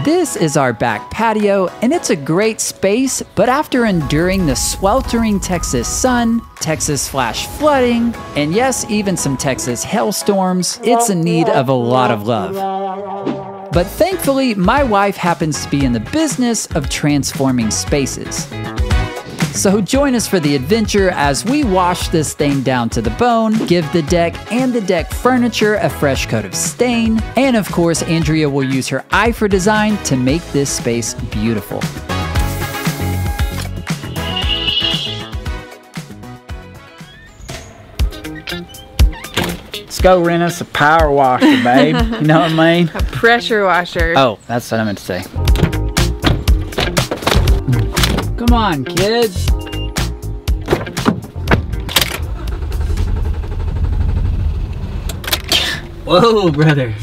This is our back patio, and it's a great space, but after enduring the sweltering Texas sun, Texas flash flooding, and yes, even some Texas hailstorms, it's in need of a lot of love. But thankfully, my wife happens to be in the business of transforming spaces. So join us for the adventure as we wash this thing down to the bone, give the deck and the deck furniture a fresh coat of stain, and of course, Andrea will use her eye for design to make this space beautiful. Let's go rent us a power washer, babe. You know what I mean? A pressure washer. Oh, that's what I meant to say. Come on, kids. Whoa, brother.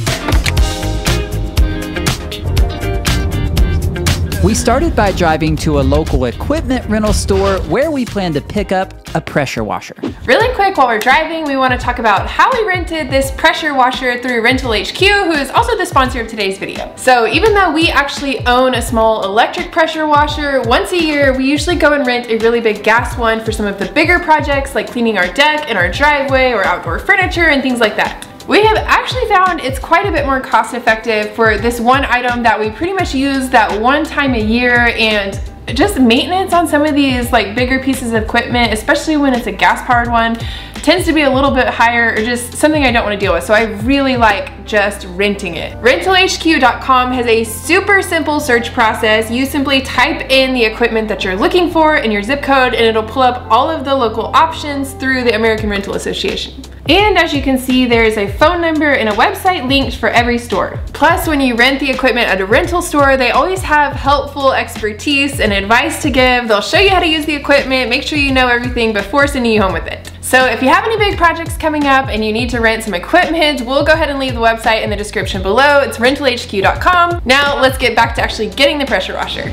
We started by driving to a local equipment rental store where we plan to pick up a pressure washer. Really quick, while we're driving, we want to talk about how we rented this pressure washer through Rental HQ, who is also the sponsor of today's video. So even though we actually own a small electric pressure washer, once a year we usually go and rent a really big gas one for some of the bigger projects like cleaning our deck and our driveway or outdoor furniture and things like that. We have actually found it's quite a bit more cost effective for this one item that we pretty much use that one time a year, and just maintenance on some of these like bigger pieces of equipment, especially when it's a gas powered one, tends to be a little bit higher or just something I don't want to deal with. So I really like just renting it. RentalHQ.com has a super simple search process. You simply type in the equipment that you're looking for and your zip code, and it'll pull up all of the local options through the American Rental Association. And as you can see, there's a phone number and a website linked for every store. Plus, when you rent the equipment at a rental store, they always have helpful expertise and advice to give. They'll show you how to use the equipment, make sure you know everything before sending you home with it. So if you have any big projects coming up and you need to rent some equipment, we'll go ahead and leave the website in the description below. It's rentalhq.com. Now let's get back to actually getting the pressure washer.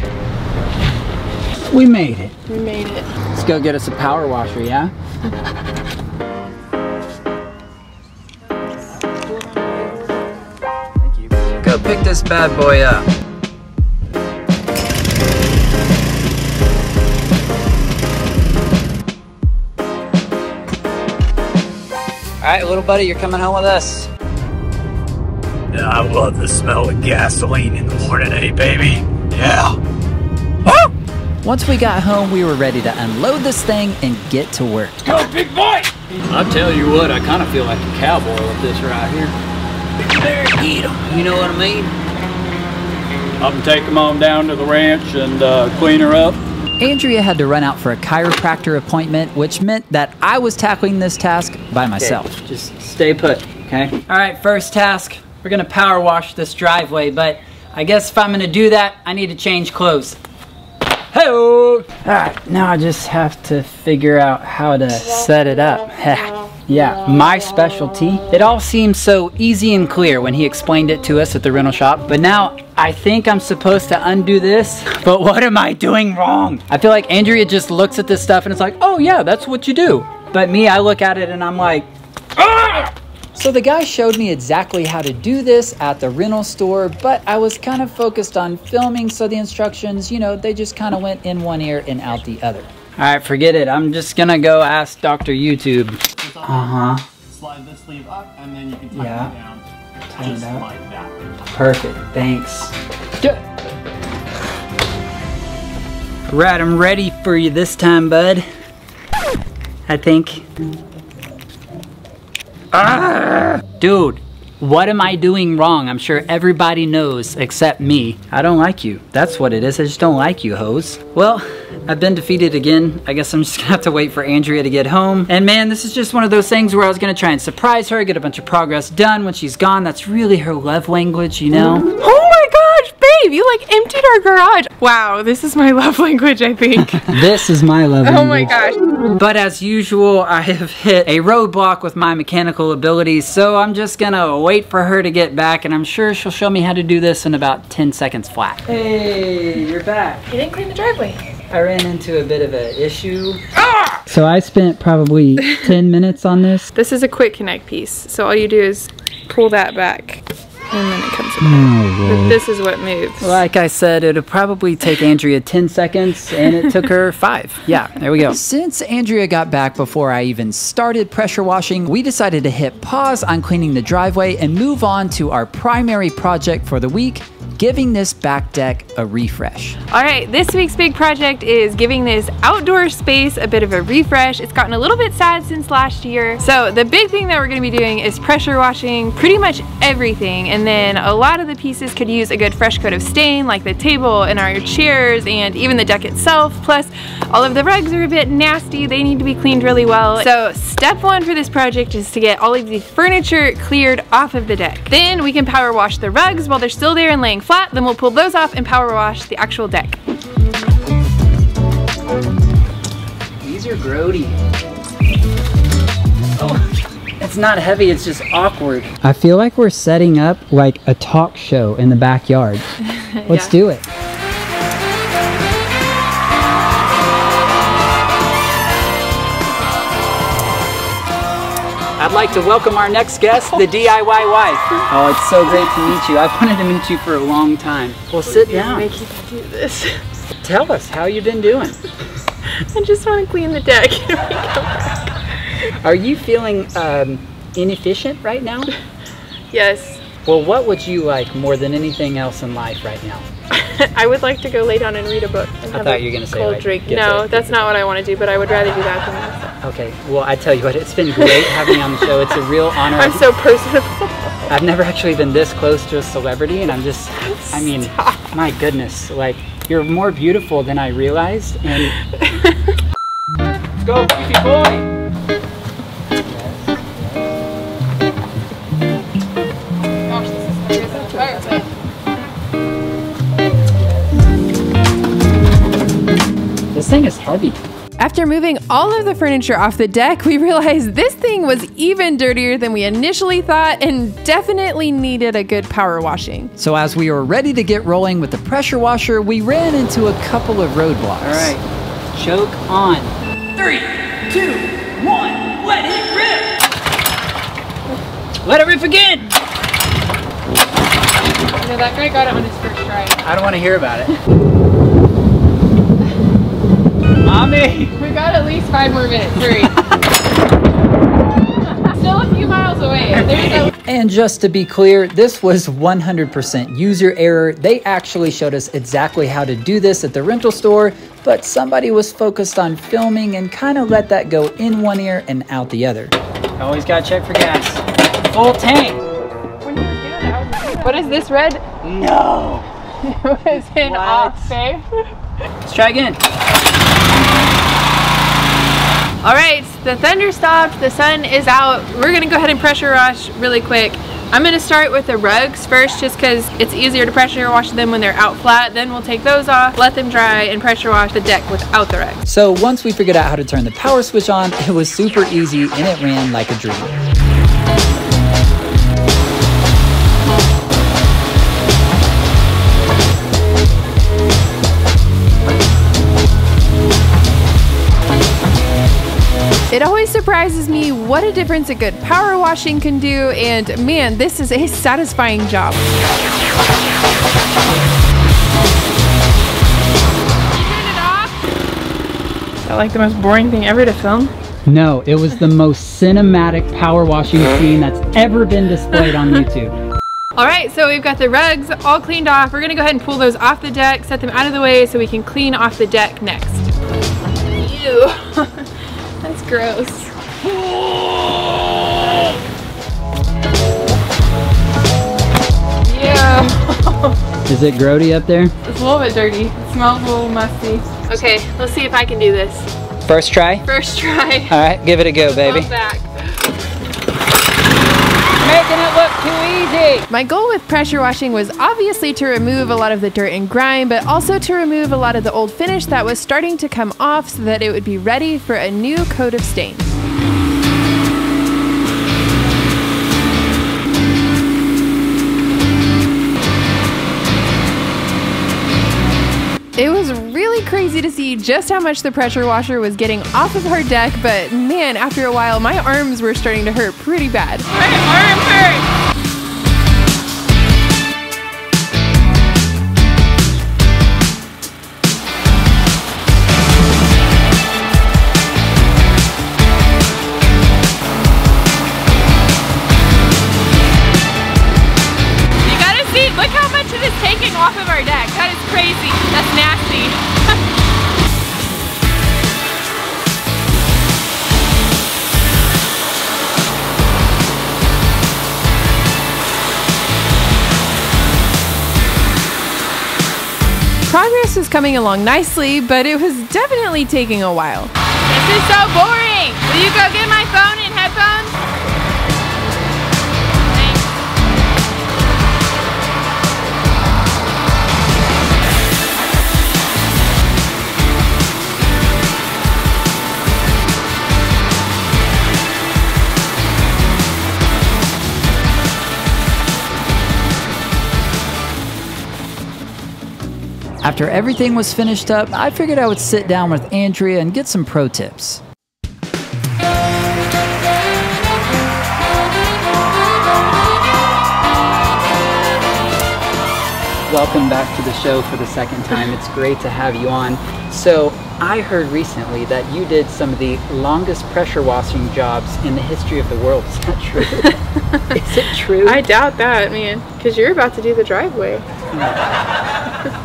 We made it. We made it. Let's go get us a power washer, yeah? Go pick this bad boy up. All right, little buddy, you're coming home with us. Yeah, I love the smell of gasoline in the morning, eh, baby? Yeah. Once we got home, we were ready to unload this thing and get to work. Go, big boy! I'll tell you what, I kind of feel like a cowboy with this right here. There, eat 'em. You know what I mean? I'm gonna take them on down to the ranch and clean her up. Andrea had to run out for a chiropractor appointment, which meant that I was tackling this task by myself. Okay, just stay put, okay? All right, first task, we're gonna power wash this driveway, but I guess if I'm gonna do that, I need to change clothes. Hey-oh! All right, now I just have to figure out how to set it up. Yeah, my specialty. It all seemed so easy and clear when he explained it to us at the rental shop, but now I think I'm supposed to undo this, but what am I doing wrong? I feel like Andrea just looks at this stuff and it's like, oh yeah, that's what you do. But me, I look at it and I'm like, ah! So the guy showed me exactly how to do this at the rental store, but I was kind of focused on filming, so the instructions, you know, they just kind of went in one ear and out the other. All right, forget it. I'm just gonna go ask Dr. YouTube. Slide this sleeve up and then you can tighten it down. Tighten it Just up. like that. Perfect, thanks. All right, I'm ready for you this time, bud. I think. Dude, what am I doing wrong? I'm sure everybody knows except me. I don't like you. That's what it is. I just don't like you, hoes. Well, I've been defeated again. I guess I'm just gonna have to wait for Andrea to get home. And man, this is just one of those things where I was gonna try and surprise her, get a bunch of progress done when she's gone. That's really her love language, you know? Oh my gosh, babe, you like emptied our garage. Wow, this is my love language, I think. This is my love language. Oh my gosh. But as usual, I have hit a roadblock with my mechanical abilities, so I'm just gonna wait for her to get back, and I'm sure she'll show me how to do this in about 10 seconds flat. Hey, you're back. You didn't clean the driveway. I ran into a bit of an issue. So I spent probably 10 minutes on this. This is a quick connect piece, so all you do is pull that back. And then it comes apart. But this is what moves. Like I said, it would probably take Andrea 10 seconds, and it took her 5. Yeah, there we go. Since Andrea got back before I even started pressure washing, we decided to hit pause on cleaning the driveway and move on to our primary project for the week, giving this back deck a refresh. All right, this week's big project is giving this outdoor space a bit of a refresh. It's gotten a little bit sad since last year. So the big thing that we're gonna be doing is pressure washing pretty much everything. And then a lot of the pieces could use a good fresh coat of stain, like the table and our chairs and even the deck itself. Plus, all of the rugs are a bit nasty. They need to be cleaned really well. So step one for this project is to get all of the furniture cleared off of the deck. Then we can power wash the rugs while they're still there and laying flat. Then we'll pull those off and power wash the actual deck. These are grody. Oh, it's not heavy, it's just awkward. I feel like we're setting up like a talk show in the backyard. Let's do it. I'd like to welcome our next guest, the DIY wife. Oh, it's so great to meet you. I've wanted to meet you for a long time. Well, sit down. Make you do this. Tell us how you've been doing. I just want to clean the deck. Are you feeling inefficient right now? Yes. Well, what would you like more than anything else in life right now? I would like to go lay down and read a book and I have thought you were going to say cold like, drink. No, that's not what I want to do, but I would rather do that than this. Okay, well, I tell you what, it's been great having you on the show. It's a real honor. I'm so personable. I've never actually been this close to a celebrity, and I'm just, I mean, my goodness, like, you're more beautiful than I realized, and... Let's go, beefy boy! Gosh, this is a fireplace. This thing is heavy. After moving all of the furniture off the deck, we realized this thing was even dirtier than we initially thought and definitely needed a good power washing. So as we were ready to get rolling with the pressure washer, we ran into a couple of roadblocks. All right, choke on. 3, 2, 1, let it rip! Let it rip again! You know, that guy got it on his first try. I don't want to hear about it. Mommy! We got at least 5 more minutes. Hurry. Still a few miles away. And just to be clear, this was 100% user error. They actually showed us exactly how to do this at the rental store, but somebody was focused on filming and kind of let that go in one ear and out the other. Always gotta check for gas. Full tank! What is this, red? No! It was an off, babe. Let's try again. All right, the thunder stopped, the sun is out. We're gonna go ahead and pressure wash really quick. I'm gonna start with the rugs first just because it's easier to pressure wash them when they're out flat. Then we'll take those off, let them dry, and pressure wash the deck without the rugs. So once we figured out how to turn the power switch on, it was super easy and it ran like a dream. It always surprises me what a difference a good power washing can do, and man, this is a satisfying job. Turn it off. Is that like the most boring thing ever to film? No, it was the most cinematic power washing scene that's ever been displayed on YouTube. All right, so we've got the rugs all cleaned off. We're gonna go ahead and pull those off the deck, set them out of the way so we can clean off the deck next. Ew. That's gross. Yeah. Is it grody up there? It's a little bit dirty. It smells a little musty. Okay, let's see if I can do this. First try? First try. All right, give it a go, baby. Come back. Making it look too easy. My goal with pressure washing was obviously to remove a lot of the dirt and grime, but also to remove a lot of the old finish that was starting to come off so that it would be ready for a new coat of stain. It was really crazy to see just how much the pressure washer was getting off of our deck, but man, after a while, my arms were starting to hurt pretty bad. My arm hurts! off of our deck. That is crazy. That's nasty. Progress was coming along nicely, but it was definitely taking a while. This is so boring! Will you go get my phone and headphones? Thanks. After everything was finished up, I figured I would sit down with Andrea and get some pro tips. Welcome back to the show for the second time. It's great to have you on. So I heard recently that you did some of the longest pressure washing jobs in the history of the world. Is that true? Is it true? I doubt that, man, because you're about to do the driveway.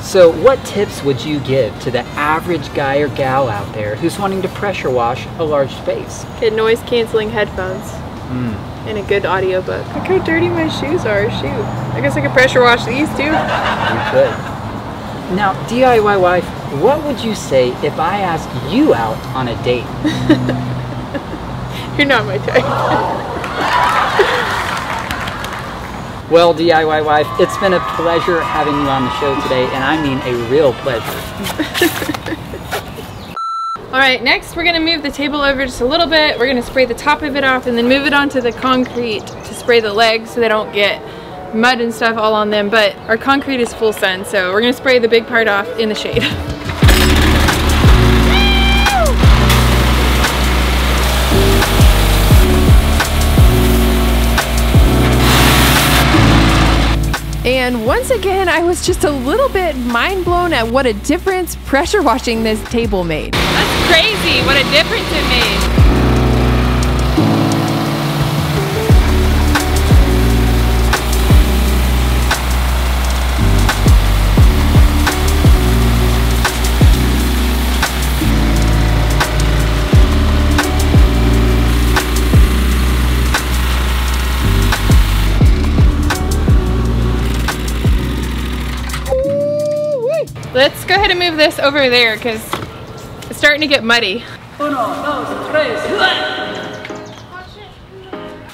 So what tips would you give to the average guy or gal out there who's wanting to pressure wash a large space? Get noise canceling headphones and a good audiobook. Look how dirty my shoes are. Shoot. I guess I could pressure wash these too. You could. Now, DIY wife, what would you say if I asked you out on a date? You're not my type. Well, DIY wife, it's been a pleasure having you on the show today, and I mean a real pleasure. All right, next we're gonna move the table over just a little bit. We're gonna spray the top of it off and then move it onto the concrete to spray the legs so they don't get mud and stuff all on them. But our concrete is full sun, so we're gonna spray the big part off in the shade. And once again, I was just a little bit mind blown at what a difference pressure washing this table made. That's crazy what a difference it made. Let's go ahead and move this over there because it's starting to get muddy.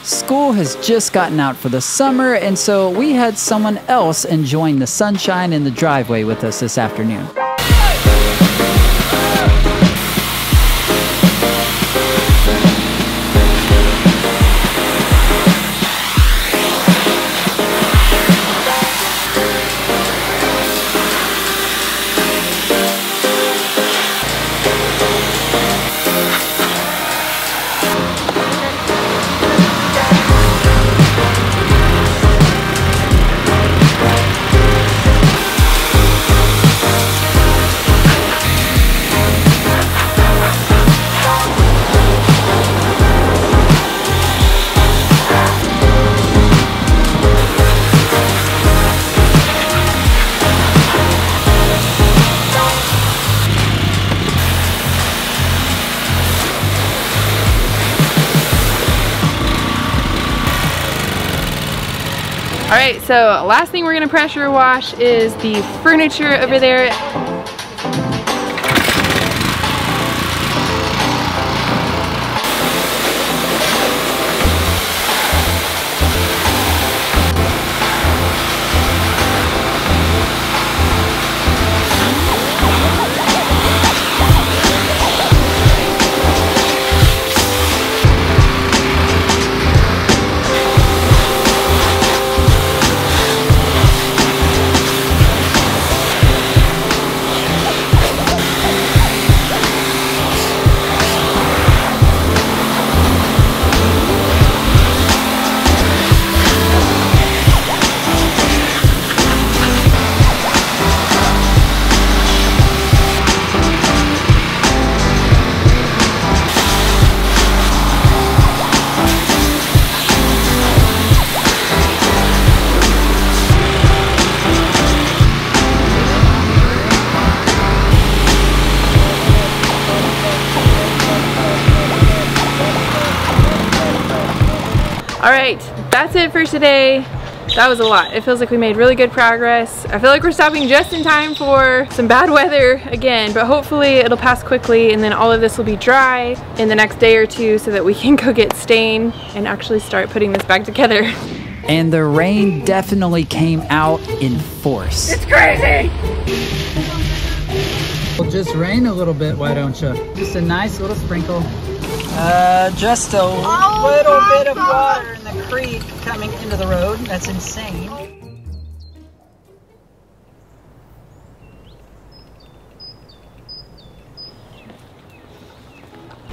School has just gotten out for the summer, and so we had someone else enjoying the sunshine in the driveway with us this afternoon. Alright, so last thing we're going to pressure wash is the furniture over there. that's it for today. That was a lot. It feels like we made really good progress. I feel like we're stopping just in time for some bad weather again, but hopefully it'll pass quickly and then all of this will be dry in the next day or two so that we can go get stain and actually start putting this back together. And the rain definitely came out in force. It's crazy! Well, just rain a little bit, why don't you? Just a nice little sprinkle. Just a little bit of water in the creek coming into the road. That's insane.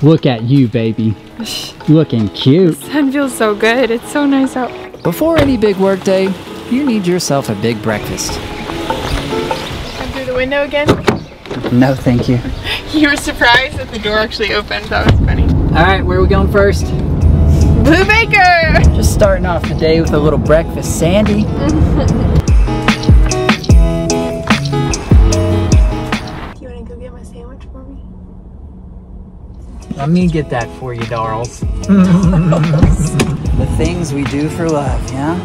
Look at you, baby. Looking cute. The sun feels so good. It's so nice out. Before any big work day, you need yourself a big breakfast. Come through the window again? No, thank you. You were surprised that the door actually opened. That was funny. All right, where are we going first? Blue Baker! Just starting off the day with a little breakfast, Sandy. You wanna go get my sandwich for me? Let me get that for you, darls. The things we do for love, yeah?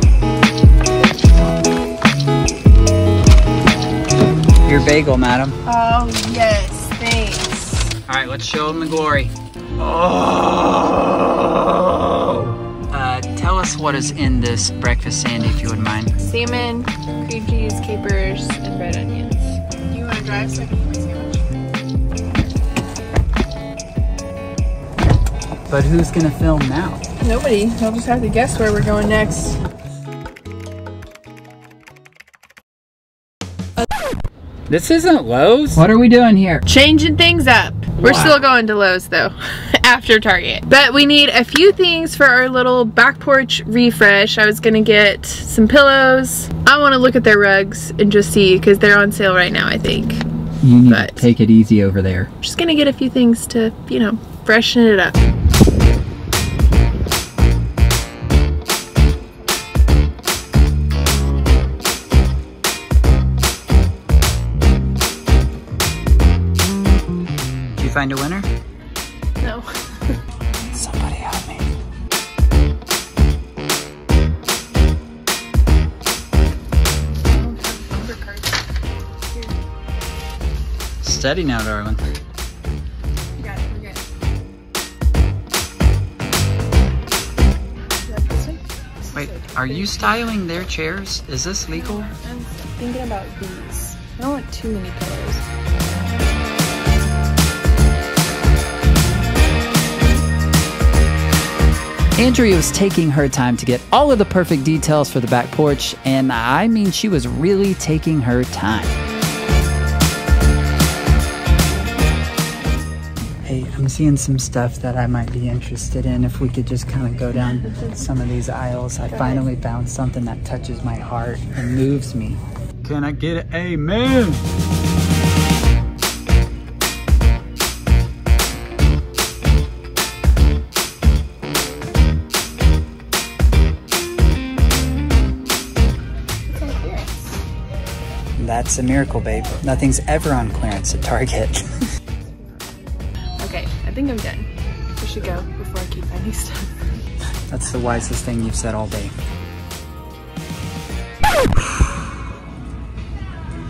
Your bagel, madam. Oh, yes. Thanks. All right, let's show them the glory. Tell us what is in this breakfast, Sandy, if you wouldn't mind. Salmon, cream cheese, capers, and red onions. You wanna drive so I can eat my sandwich? But who's gonna film now? Nobody. I'll just have to guess where we're going next. This isn't Lowe's. What are we doing here? Changing things up. We're Wow. still going to Lowe's though, after Target. But we need a few things for our little back porch refresh. I was gonna get some pillows. I wanna look at their rugs and just see, because they're on sale right now, I think. You need But- to take it easy over there. Just gonna get a few things to, you know, freshen it up. Did you find a winner? No. Somebody help me. Steady now, darling. Got it, we're good. Is that this one? Wait, are you styling their chairs? Is this legal? I'm thinking about these. I don't want too many pillows. Andrea was taking her time to get all of the perfect details for the back porch, and I mean, she was really taking her time. Hey, I'm seeing some stuff that I might be interested in. If we could just kind of go down some of these aisles. I finally found something that touches my heart and moves me. Can I get an amen? That's a miracle, babe. Nothing's ever on clearance at Target. Okay, I think I'm done. We should go before I keep finding stuff. That's the wisest thing you've said all day.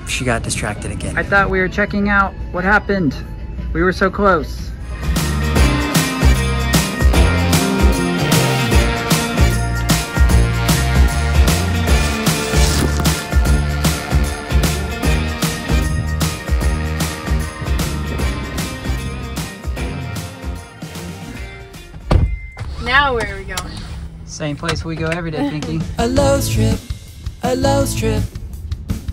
She got distracted again. I thought we were checking out. What happened? We were so close. Now where are we going? Same place we go every day, Pinky. A Lowe's trip, a Lowe's trip.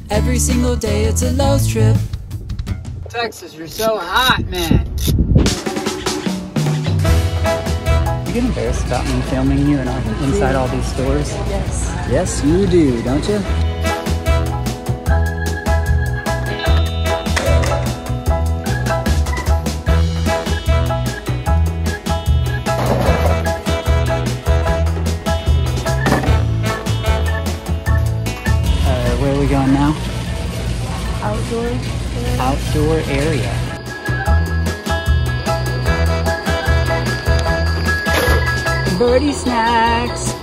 Every single day it's a Lowe's trip. Texas, you're so hot, man. You get embarrassed about me filming you and inside all these stores? Yes. Yes, you do, don't you? Where are we going now? Outdoor area. Birdie snacks.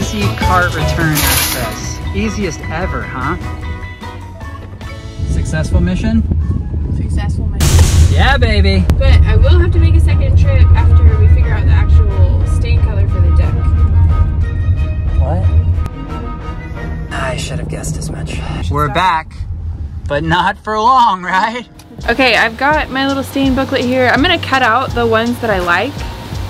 Easy cart return access. Easiest ever, huh? Successful mission? Successful mission. Yeah, baby. But I will have to make a second trip after we figure out the actual stain color for the deck. What? I should have guessed as much. We're back, but not for long, right? Okay, I've got my little stain booklet here. I'm gonna cut out the ones that I like,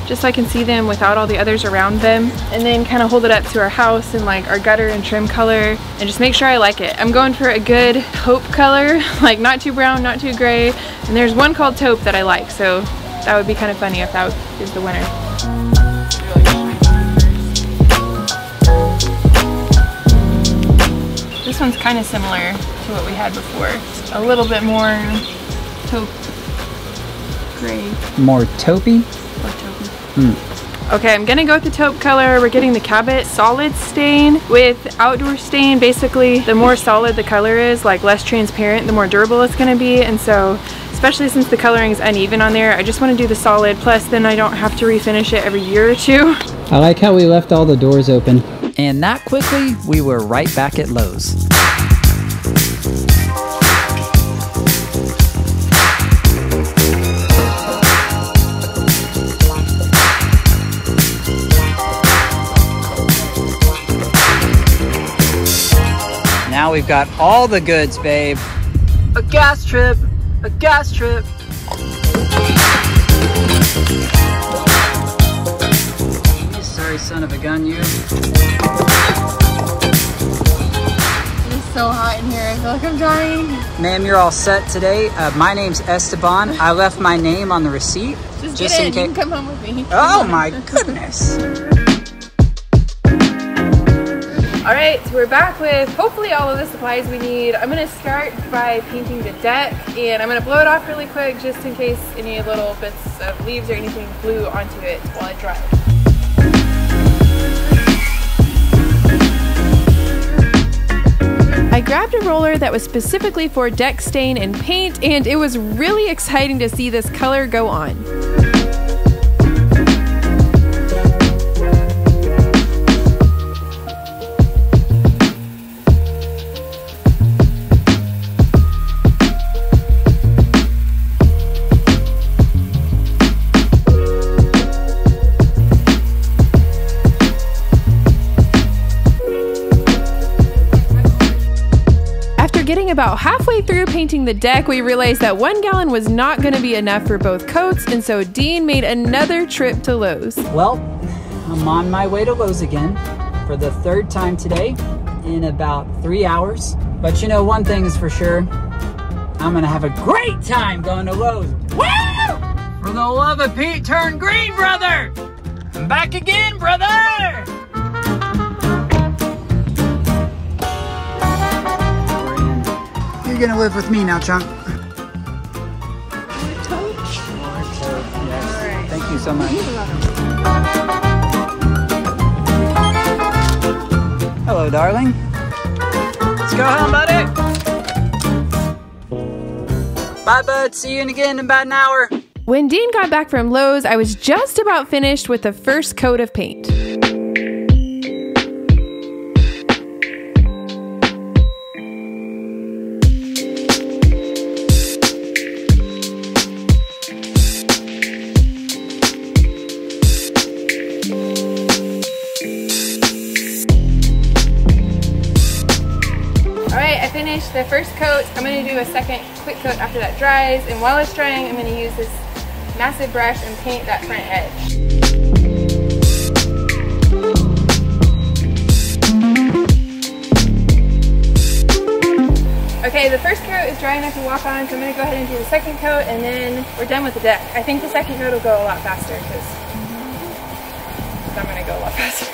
just so I can see them without all the others around them, and then kind of hold it up to our house and like our gutter and trim color, and just make sure I like it. I'm going for a good taupe color, like not too brown, not too gray, and there's one called taupe that I like, so that would be kind of funny if that is the winner. This one's kind of similar to what we had before. It's a little bit more taupe gray. More taupey? Or taupey. Okay, I'm gonna go with the taupe color. We're getting the Cabot solid stain with outdoor stain. Basically, the more solid the color is, like less transparent, the more durable it's gonna be. And so, especially since the coloring is uneven on there, I just wanna do the solid, plus then I don't have to refinish it every year or two. I like how we left all the doors open. And that quickly, we were right back at Lowe's. Now we've got all the goods, babe. A gas trip, a gas trip. You sorry son of a gun, you. It's so hot in here, I feel like I'm dying. Ma'am, you're all set today. My name's Esteban. I left my name on the receipt. Just get in, you can come home with me. Oh my goodness. All right, so we're back with hopefully all of the supplies we need. I'm gonna start by painting the deck, and I'm gonna blow it off really quick just in case any little bits of leaves or anything blew onto it while it dries. I grabbed a roller that was specifically for deck stain and paint, and it was really exciting to see this color go on. Getting about halfway through painting the deck, we realized that 1 gallon was not going to be enough for both coats, and so Dean made another trip to Lowe's. Well, I'm on my way to Lowe's again for the 3rd time today in about 3 hours. But you know, one thing is for sure, I'm gonna have a great time going to Lowe's. Woo! For the love of Pete, turn green, brother! I'm back again, brother! You're gonna live with me now, chunk. Yes. Thank you so much. Hello, darling. Let's go home, buddy. Bye, bud. See you again in about an hour. When Dean got back from Lowe's, I was just about finished with the first coat of paint. Finished the first coat. I'm going to do a second quick coat after that dries, and while it's drying I'm going to use this massive brush and paint that front edge. Okay, the first coat is dry enough to walk on, so I'm going to go ahead and do the second coat, and then we're done with the deck. I think the second coat will go a lot faster because I'm going to go a lot faster.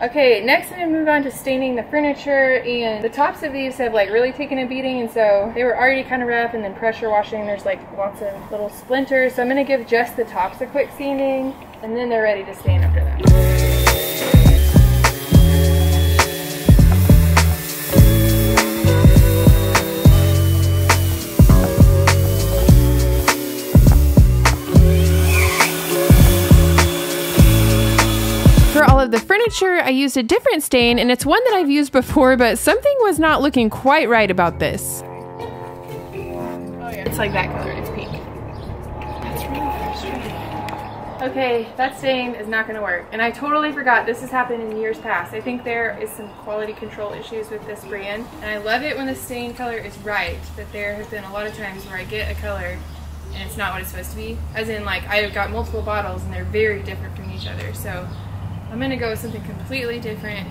Okay, next I'm gonna move on to staining the furniture, and the tops of these have like really taken a beating, and so they were already kind of rough, and then pressure washing, there's like lots of little splinters. So I'm gonna give just the tops a quick sanding, and then they're ready to stain after that. For all of the furniture, I used a different stain, and it's one that I've used before, but something was not looking quite right about this. Oh yeah, it's like that color, it's pink. That's really frustrating. Okay, that stain is not gonna work. And I totally forgot this has happened in years past. I think there is some quality control issues with this brand. And I love it when the stain color is right, but there have been a lot of times where I get a color and it's not what it's supposed to be. As in, like, I've got multiple bottles and they're very different from each other. So I'm gonna go with something completely different.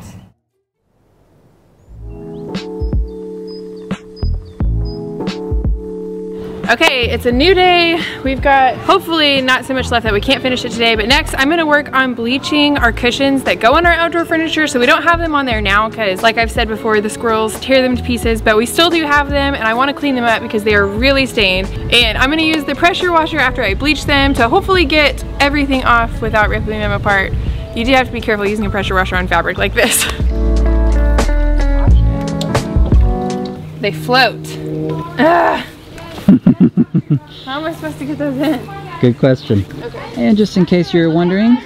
Okay, it's a new day. We've got hopefully not so much left that we can't finish it today, but next I'm gonna work on bleaching our cushions that go on our outdoor furniture, so we don't have them on there now because, like I've said before, the squirrels tear them to pieces, but we still do have them, and I wanna clean them up because they are really stained. And I'm gonna use the pressure washer after I bleach them to hopefully get everything off without ripping them apart. You do have to be careful using a pressure washer on fabric like this. They float. Ugh. How am I supposed to get those in? Good question. Okay. And just in case you're wondering,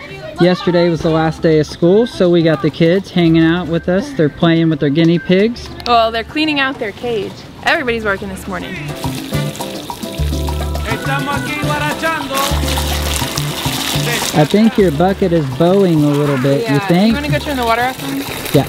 yesterday was the last day of school, so we got the kids hanging out with us. They're playing with their guinea pigs. Well, they're cleaning out their cage. Everybody's working this morning. I think your bucket is bowing a little bit, Yeah. you think? You want to go turn the water off? Yeah.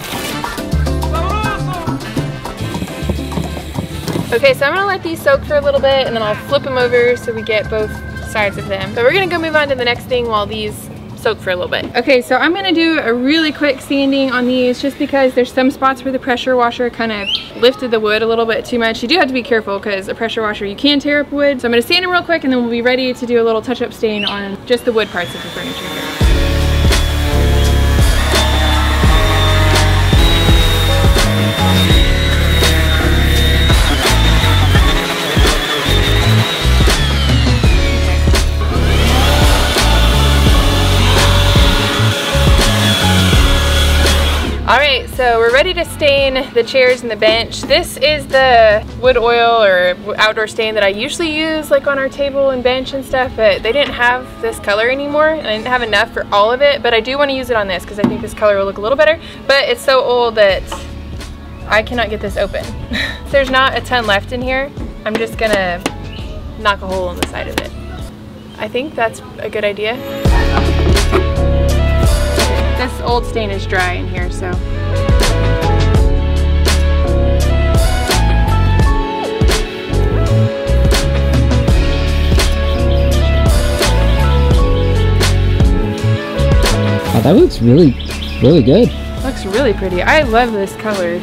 Okay, so I'm gonna let these soak for a little bit and then I'll flip them over so we get both sides of them. But we're gonna go move on to the next thing while these soak for a little bit. Okay, so I'm gonna do a really quick sanding on these just because there's some spots where the pressure washer kind of lifted the wood a little bit too much. You do have to be careful because a pressure washer, you can tear up wood. So I'm gonna sand them real quick and then we'll be ready to do a little touch-up stain on just the wood parts of the furniture here. Alright, so we're ready to stain the chairs and the bench. This is the wood oil or outdoor stain that I usually use like on our table and bench and stuff, but they didn't have this color anymore and I didn't have enough for all of it, but I do want to use it on this because I think this color will look a little better, but it's so old that I cannot get this open. There's not a ton left in here. I'm just gonna knock a hole in the side of it. I think that's a good idea. This old stain is dry in here, so. Oh, that looks really good. Looks really pretty. I love this color.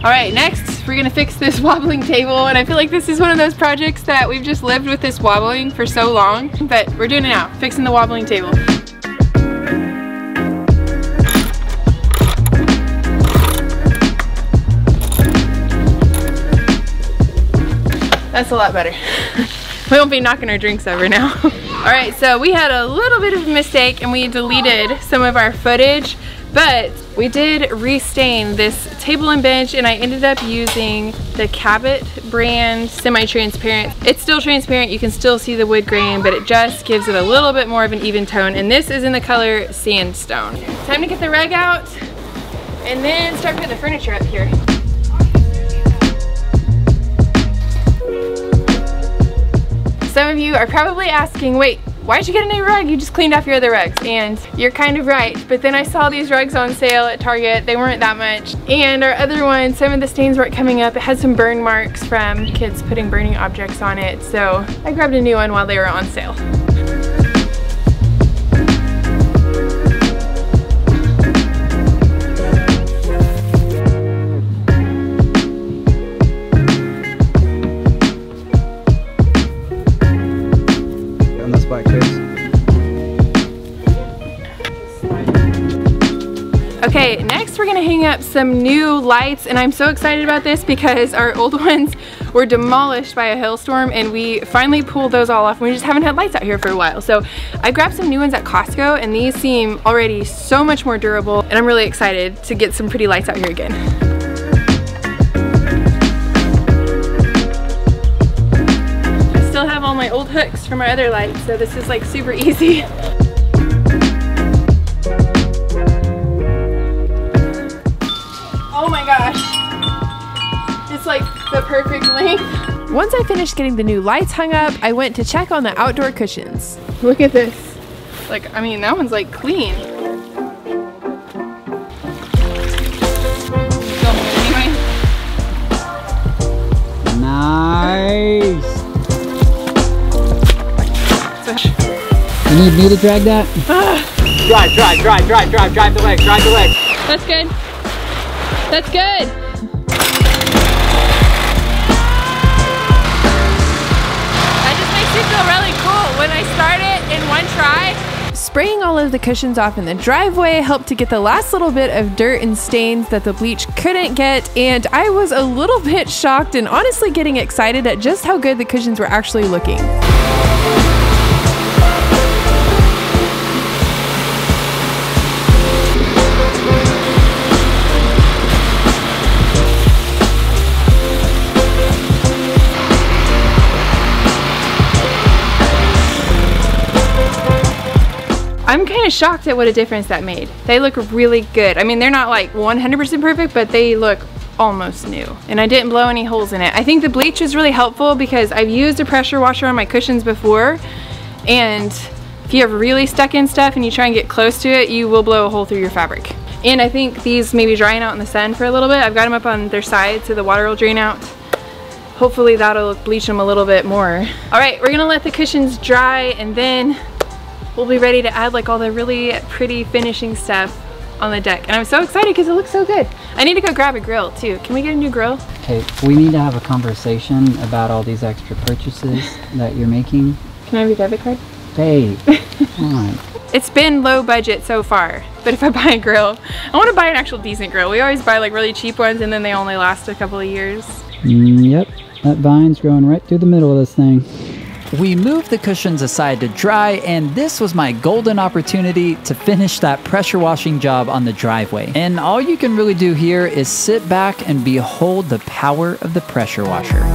Alright, next we're gonna fix this wobbling table, and I feel like this is one of those projects that we've just lived with this wobbling for so long, but we're doing it now, fixing the wobbling table. That's a lot better. We won't be knocking our drinks over now. Alright, so we had a little bit of a mistake and we deleted some of our footage, but we did restain this table and bench, and I ended up using the Cabot brand semi-transparent. It's still transparent, you can still see the wood grain, but it just gives it a little bit more of an even tone, and this is in the color Sandstone. Time to get the rug out and then start putting the furniture up here. Some of you are probably asking, wait, why'd you get a new rug? You just cleaned off your other rugs. And you're kind of right, but then I saw these rugs on sale at Target. They weren't that much. And our other one, some of the stains weren't coming up. It had some burn marks from kids putting burning objects on it. So I grabbed a new one while they were on sale. black chairs. Okay, next we're gonna hang up some new lights, and I'm so excited about this because our old ones were demolished by a hailstorm and we finally pulled those all off and we just haven't had lights out here for a while. So I grabbed some new ones at Costco and these seem already so much more durable, and I'm really excited to get some pretty lights out here again. I still have all my old hooks from our other lights, so this is like super easy. Oh my gosh, it's like the perfect length. Once I finished getting the new lights hung up, I went to check on the outdoor cushions. Look at this. Like, I mean, that one's like clean. Anyway. Nice. You need me to drag that? Drive the leg, drive the leg. That's good. That's good. That just makes me feel really cool when I start it in one try. Spraying all of the cushions off in the driveway helped to get the last little bit of dirt and stains that the bleach couldn't get, and I was a little bit shocked and honestly getting excited at just how good the cushions were actually looking. I'm kind of shocked at what a difference that made. They look really good. I mean, they're not like 100% perfect, but they look almost new. And I didn't blow any holes in it. I think the bleach is really helpful because I've used a pressure washer on my cushions before, and if you have really stuck in stuff and you try and get close to it, you will blow a hole through your fabric. And I think these may be drying out in the sun for a little bit. I've got them up on their side so the water will drain out. Hopefully that'll bleach them a little bit more. All right, we're gonna let the cushions dry and then we'll be ready to add like all the really pretty finishing stuff on the deck. And I'm so excited because it looks so good. I need to go grab a grill too. Can we get a new grill? Okay, we need to have a conversation about all these extra purchases that you're making. Can I have your debit card? Babe, come on. It's been low budget so far, but if I buy a grill, I want to buy an actual decent grill. We always buy like really cheap ones and then they only last a couple of years. Yep, that vine's growing right through the middle of this thing. We moved the cushions aside to dry, and this was my golden opportunity to finish that pressure washing job on the driveway. And all you can really do here is sit back and behold the power of the pressure washer.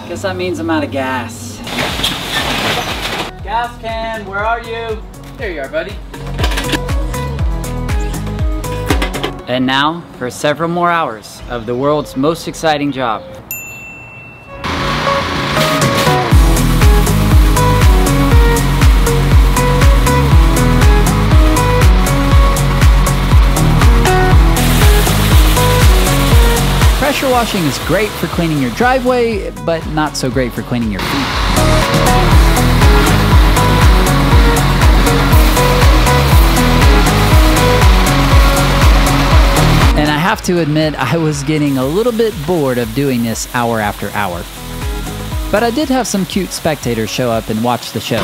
Guess that means I'm out of gas. Gas can, where are you? There you are, buddy. And now for several more hours of the world's most exciting job. Pressure washing is great for cleaning your driveway, but not so great for cleaning your feet. And I have to admit, I was getting a little bit bored of doing this hour after hour. But I did have some cute spectators show up and watch the show.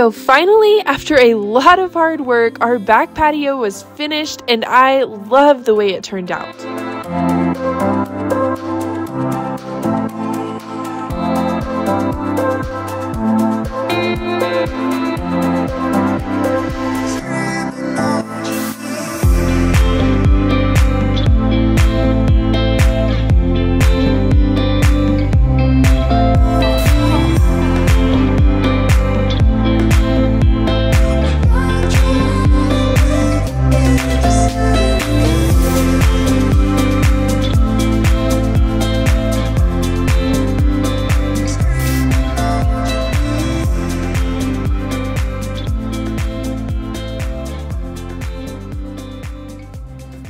So finally, after a lot of hard work, our back patio was finished and I love the way it turned out.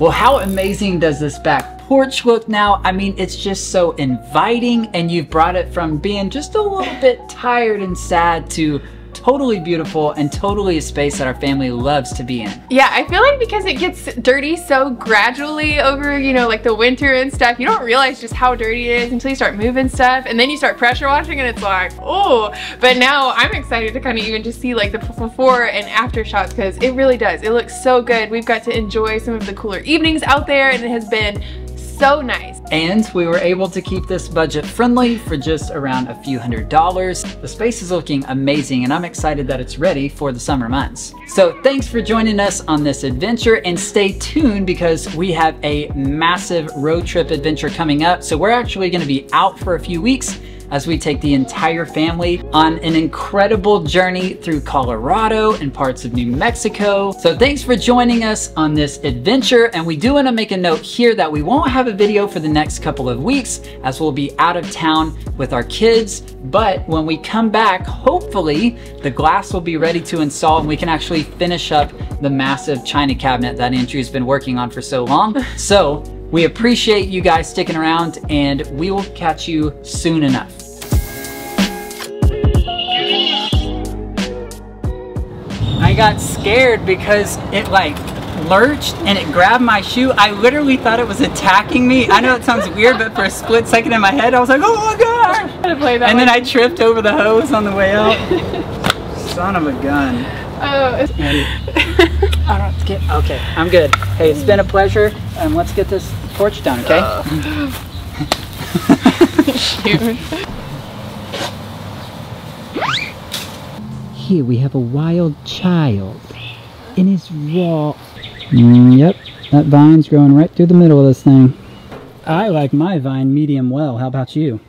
Well, how amazing does this back porch look now? I mean, it's just so inviting, and you've brought it from being just a little bit tired and sad to totally beautiful and totally a space that our family loves to be in. Yeah, I feel like because it gets dirty so gradually over, you know, like the winter and stuff, you don't realize just how dirty it is until you start moving stuff, and then you start pressure washing and it's like, oh. But now I'm excited to kind of even just see like the before and after shots, because it really does. It looks so good. We've got to enjoy some of the cooler evenings out there, and it has been so nice. And we were able to keep this budget friendly for just around a few $100s. The space is looking amazing, and I'm excited that it's ready for the summer months. So thanks for joining us on this adventure, and stay tuned because we have a massive road trip adventure coming up. So we're actually gonna be out for a few weeks as we take the entire family on an incredible journey through Colorado and parts of New Mexico. So thanks for joining us on this adventure, and we do want to make a note here that we won't have a video for the next couple of weeks as we'll be out of town with our kids, but when we come back, hopefully the glass will be ready to install and we can actually finish up the massive china cabinet that Andrew's been working on for so long. So we appreciate you guys sticking around, and we will catch you soon enough. I got scared because it like lurched and it grabbed my shoe. I literally thought it was attacking me. I know it sounds weird, but for a split second in my head, I was like, oh my God. And then I tripped over the hose on the way out. Son of a gun. Oh. Okay, I'm good. Hey, it's been a pleasure, and let's get this porch done, okay? Here we have a wild child in his raw. Yep, that vine's growing right through the middle of this thing. I like my vine medium well. How about you?